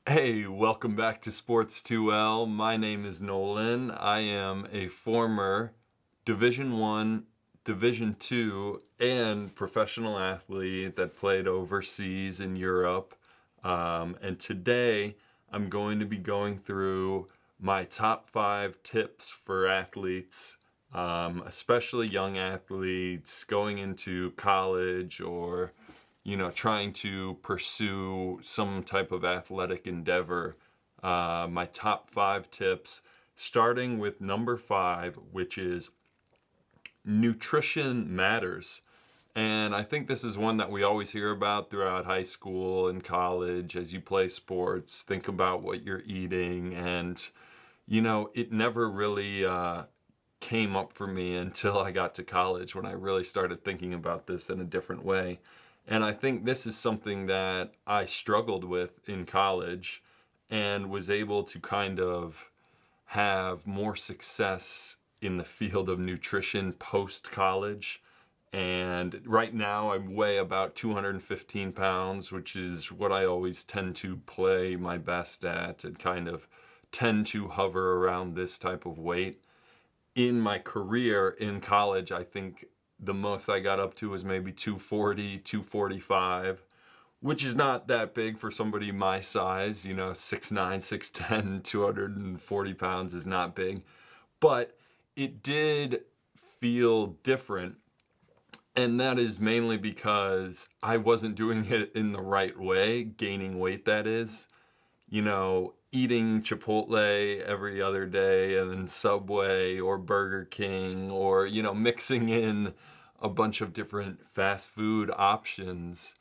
Hey, welcome back to Sports 2L. My name is Nolan. I am a former Division 1, Division 2, and professional athlete that played overseas in Europe. And today I'm going to be going through my top 5 tips for athletes, especially young athletes going into college or trying to pursue some type of athletic endeavor. My top 5 tips, starting with number 5, which is nutrition matters. And I think this is one that we always hear about throughout high school and college as you play sports. Think about what you're eating. And, it never really came up for me until I got to college when I really started thinking about this in a different way. And I think this is something that I struggled with in college and was able to kind of have more success in the field of nutrition post college. And right now, I weigh about 215 pounds, which is what I always tend to play my best at and kind of tend to hover around this type of weight. In my career in college, I think the most I got up to was maybe 240, 245, which is not that big for somebody my size. 6'9", 6'10", 240 pounds is not big. But it did feel different. And that is mainly because I wasn't doing it in the right way, gaining weight, that is. Eating Chipotle every other day and then Subway or Burger King or, mixing in a bunch of different fast food options.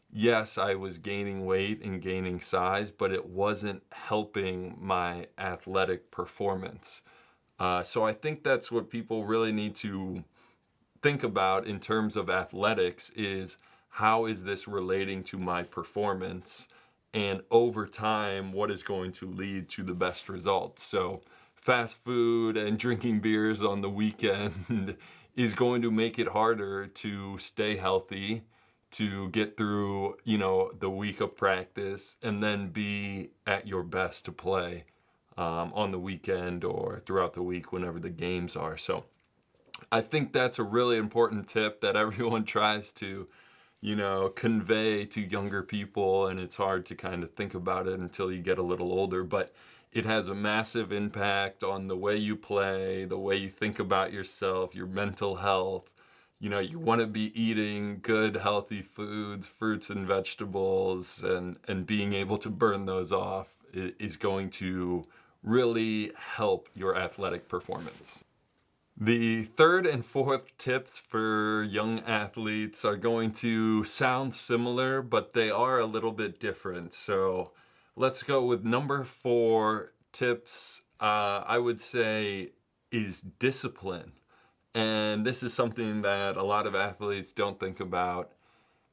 Yes, I was gaining weight and gaining size, but it wasn't helping my athletic performance. So I think that's what people really need to think about in terms of athletics is how is this relating to my performance? And over time, what is going to lead to the best results? So fast food and drinking beers on the weekend is going to make it harder to stay healthy, to get through, the week of practice and then be at your best to play on the weekend or throughout the week whenever the games are. So I think that's a really important tip that everyone tries to, convey to younger people, and it's hard to kind of think about it until you get a little older, but it has a massive impact on the way you play, the way you think about yourself, your mental health. You want to be eating good, healthy foods, fruits and vegetables, and being able to burn those off is going to really help your athletic performance. The third and fourth tips for young athletes are going to sound similar, but they are a little bit different. So let's go with number 4 tips. I would say is discipline. And this is something that a lot of athletes don't think about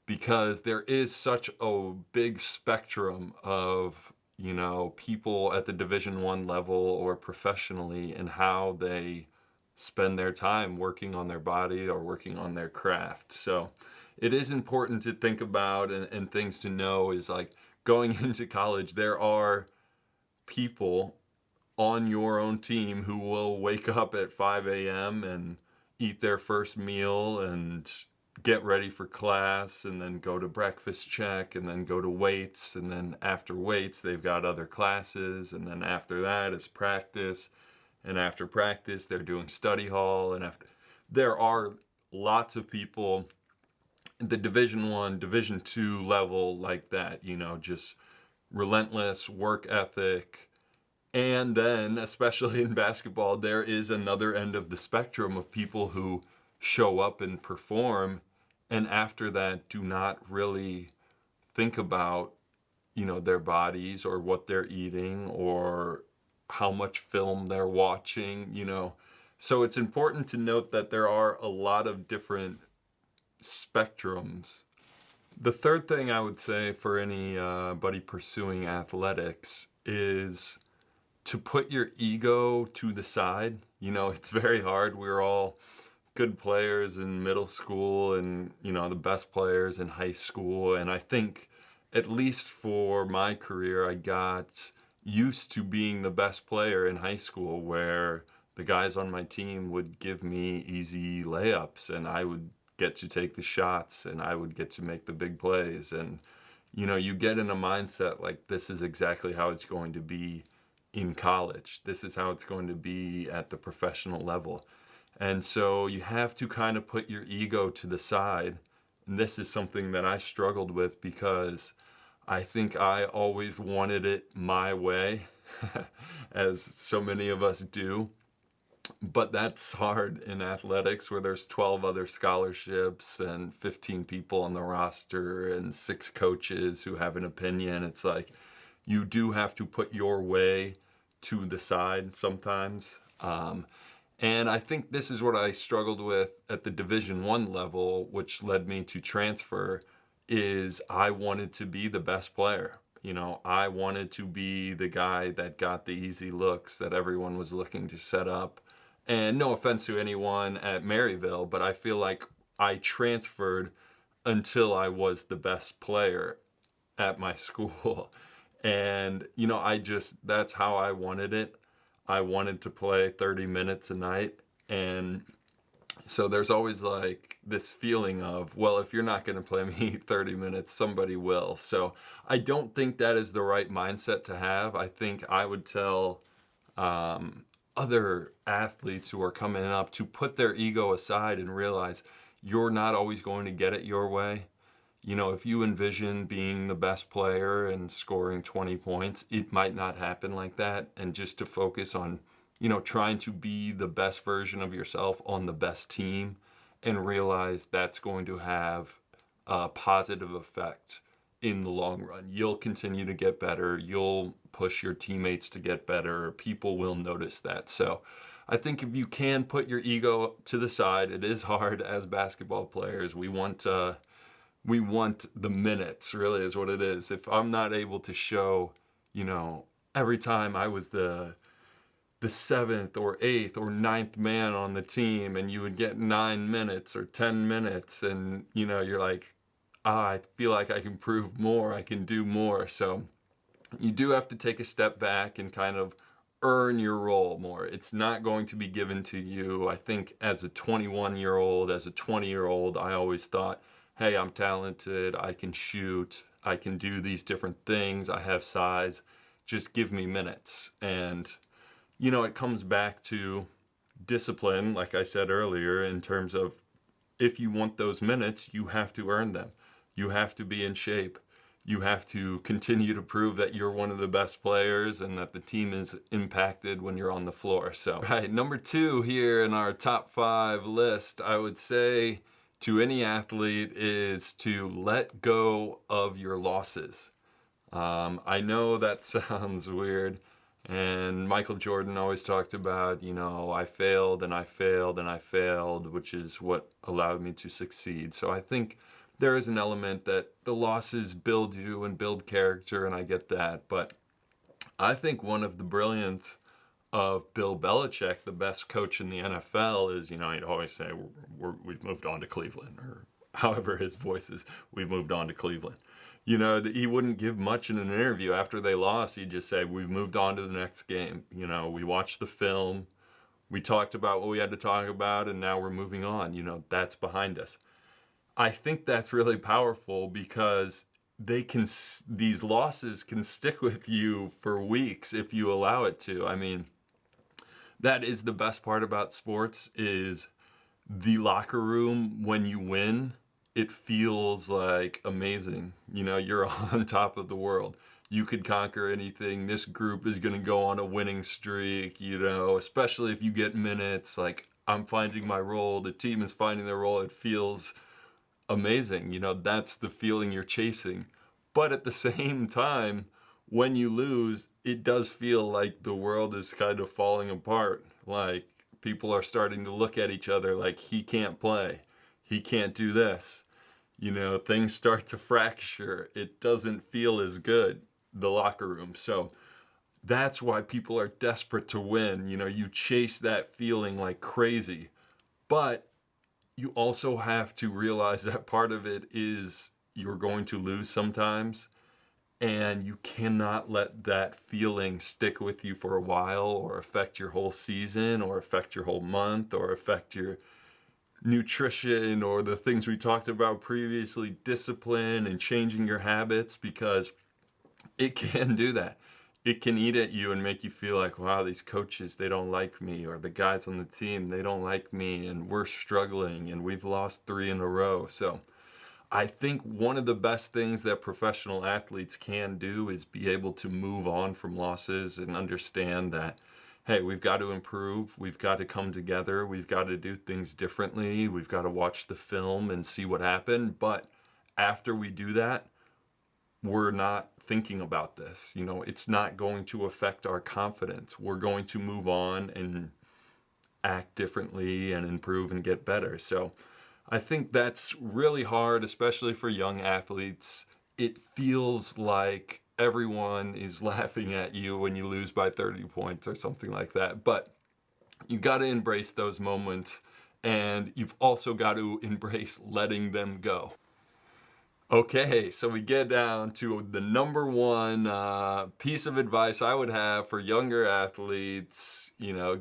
because there is such a big spectrum of, people at the Division 1 level or professionally and how they spend their time working on their body or working on their craft. So it is important to think about and things to know is like going into college, there are people on your own team who will wake up at 5 a.m. and eat their first meal and get ready for class and then go to breakfast check and then go to weights. And then after weights, they've got other classes. And then after that is practice. And after practice, they're doing study hall. And after, there are lots of people at the Division 1, Division 2 level like that, just relentless work ethic. And then, especially in basketball, there is another end of the spectrum of people who show up and perform, and after that do not really think about, their bodies or what they're eating or how much film they're watching. So it's important to note that there are a lot of different spectrums. The third thing I would say for anybody pursuing athletics is to put your ego to the side. It's very hard. We're all good players in middle school and, the best players in high school. And I think at least for my career, I got used to being the best player in high school, where the guys on my team would give me easy layups and I would get to take the shots and I would get to make the big plays. And, you get in a mindset like this is exactly how it's going to be in college. This is how it's going to be at the professional level. And so you have to kind of put your ego to the side. And this is something that I struggled with because I think I always wanted it my way, as so many of us do. But that's hard in athletics where there's 12 other scholarships and 15 people on the roster and 6 coaches who have an opinion. It's like you do have to put your way to the side sometimes. And I think this is what I struggled with at the Division I level, which led me to transfer, is I wanted to be the best player. I wanted to be the guy that got the easy looks that everyone was looking to set up. And no offense to anyone at Maryville, but I feel like I transferred until I was the best player at my school. And, that's how I wanted it. I wanted to play 30 minutes a night. And so there's always like this feeling of, well, if you're not going to play me 30 minutes, somebody will. So I don't think that is the right mindset to have. I think I would tell other athletes who are coming up to put their ego aside and realize you're not always going to get it your way. If you envision being the best player and scoring 20 points, it might not happen like that. And just to focus on, trying to be the best version of yourself on the best team and realize that's going to have a positive effect in the long run. You'll continue to get better. You'll push your teammates to get better. People will notice that. So I think if you can put your ego to the side, it is hard as basketball players. We want the minutes, really, is what it is. If I'm not able to show, every time I was the 7th or 8th or 9th man on the team and you would get 9 minutes or 10 minutes and, you're like, I feel like I can prove more, I can do more. So you do have to take a step back and kind of earn your role more. It's not going to be given to you. I think as a 21-year-old, as a 20-year-old, I always thought, hey, I'm talented, I can shoot, I can do these different things, I have size, just give me minutes. And, it comes back to discipline, like I said earlier, in terms of if you want those minutes, you have to earn them. You have to be in shape. You have to continue to prove that you're one of the best players and that the team is impacted when you're on the floor. So, right, number 2 here in our top 5 list, I would say to any athlete is to let go of your losses. I know that sounds weird. And Michael Jordan always talked about, I failed and I failed and I failed, which is what allowed me to succeed. So I think there is an element that the losses build you and build character, and I get that. But I think one of the brilliance of Bill Belichick, the best coach in the NFL, is, he'd always say, we've moved on to Cleveland, or however his voice is, we've moved on to Cleveland. He wouldn't give much in an interview after they lost. He'd just say, we've moved on to the next game. We watched the film, we talked about what we had to talk about, and now we're moving on. That's behind us. I think that's really powerful because these losses can stick with you for weeks if you allow it to. I mean, that is the best part about sports, is the locker room when you win. It feels like amazing. You're on top of the world. You could conquer anything. This group is going to go on a winning streak, especially if you get minutes. Like, I'm finding my role. The team is finding their role. It feels amazing. That's the feeling you're chasing. But at the same time, when you lose, it does feel like the world is kind of falling apart. Like, people are starting to look at each other like, he can't play. He can't do this. Things start to fracture. It doesn't feel as good, the locker room. So that's why people are desperate to win. You chase that feeling like crazy. But you also have to realize that part of it is you're going to lose sometimes. and you cannot let that feeling stick with you for a while or affect your whole season or affect your whole month or affect your nutrition or the things we talked about previously, discipline and changing your habits, because it can do that. It can eat at you and make you feel like, wow, these coaches, they don't like me, or the guys on the team, they don't like me, and we're struggling and we've lost 3 in a row. So I think one of the best things that professional athletes can do is be able to move on from losses and understand that, hey, we've got to improve, we've got to come together, we've got to do things differently, we've got to watch the film and see what happened. But after we do that, we're not thinking about this. It's not going to affect our confidence. We're going to move on and act differently and improve and get better. So I think that's really hard, especially for young athletes. It feels like everyone is laughing at you when you lose by 30 points or something like that. But you got to embrace those moments, and you've also got to embrace letting them go. Okay, so we get down to the number one piece of advice I would have for younger athletes.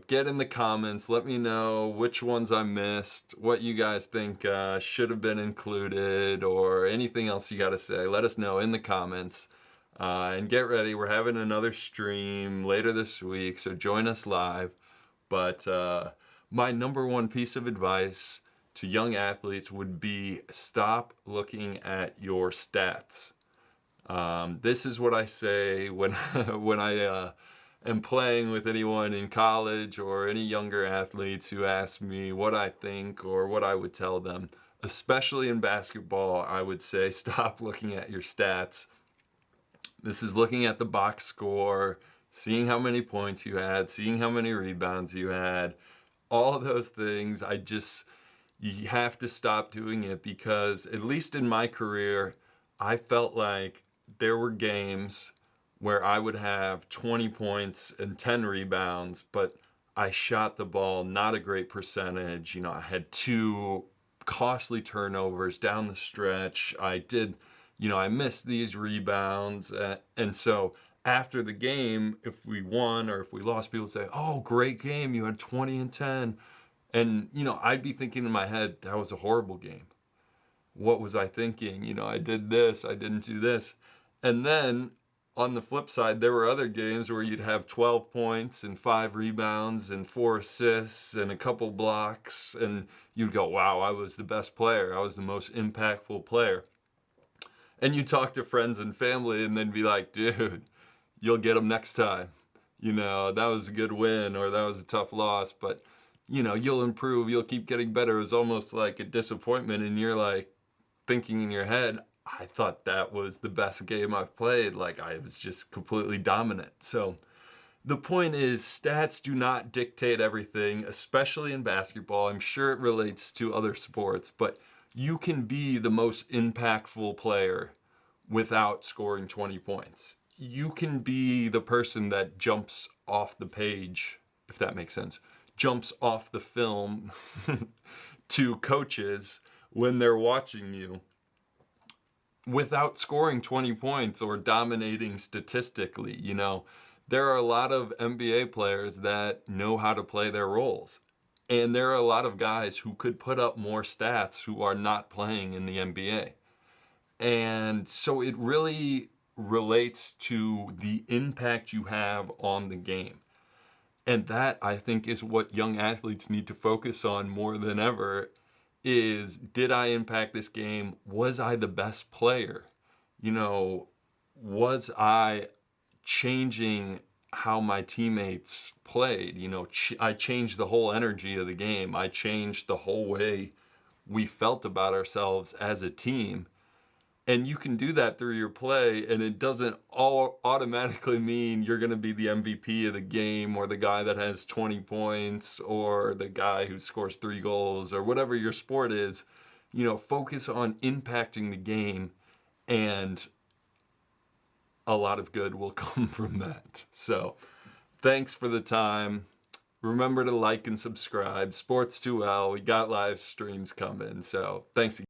Get in the comments, let me know which ones I missed, what you guys think should have been included, or anything else you got to say. Let us know in the comments. And get ready, we're having another stream later this week, so join us live. But my number one piece of advice to young athletes would be stop looking at your stats. This is what I say when when I am playing with anyone in college or any younger athletes who ask me what I think or what I would tell them. Especially in basketball, I would say stop looking at your stats. This is looking at the box score, seeing how many points you had, seeing how many rebounds you had, all those things. You have to stop doing it, because at least in my career, I felt like there were games where I would have 20 points and 10 rebounds, but I shot the ball not a great percentage. I had 2 costly turnovers down the stretch. I missed these rebounds. And so after the game, if we won or if we lost, people would say, oh, great game, you had 20 and 10. And, I'd be thinking in my head, that was a horrible game. What was I thinking? I did this, I didn't do this. And then on the flip side, there were other games where you'd have 12 points and 5 rebounds and 4 assists and a couple blocks. And you'd go, wow, I was the best player. I was the most impactful player. And you talk to friends and family and then be like, dude, you'll get them next time. That was a good win or that was a tough loss, but you'll improve, you'll keep getting better. It was almost like a disappointment, and you're like thinking in your head, I thought that was the best game I've played. Like, I was just completely dominant. So the point is, stats do not dictate everything, especially in basketball. I'm sure it relates to other sports, but you can be the most impactful player without scoring 20 points. You can be the person that jumps off the page, if that makes sense. Jumps off the film to coaches when they're watching you without scoring 20 points or dominating statistically. There are a lot of NBA players that know how to play their roles. And there are a lot of guys who could put up more stats who are not playing in the NBA. And so it really relates to the impact you have on the game. And that, I think, is what young athletes need to focus on more than ever is, did I impact this game? Was I the best player? Was I changing how my teammates played? I changed the whole energy of the game. I changed the whole way we felt about ourselves as a team. And you can do that through your play, and it doesn't all automatically mean you're going to be the MVP of the game or the guy that has 20 points or the guy who scores 3 goals or whatever your sport is. Focus on impacting the game, and a lot of good will come from that. So thanks for the time. Remember to like and subscribe. Sports2L, we got live streams coming. So thanks again.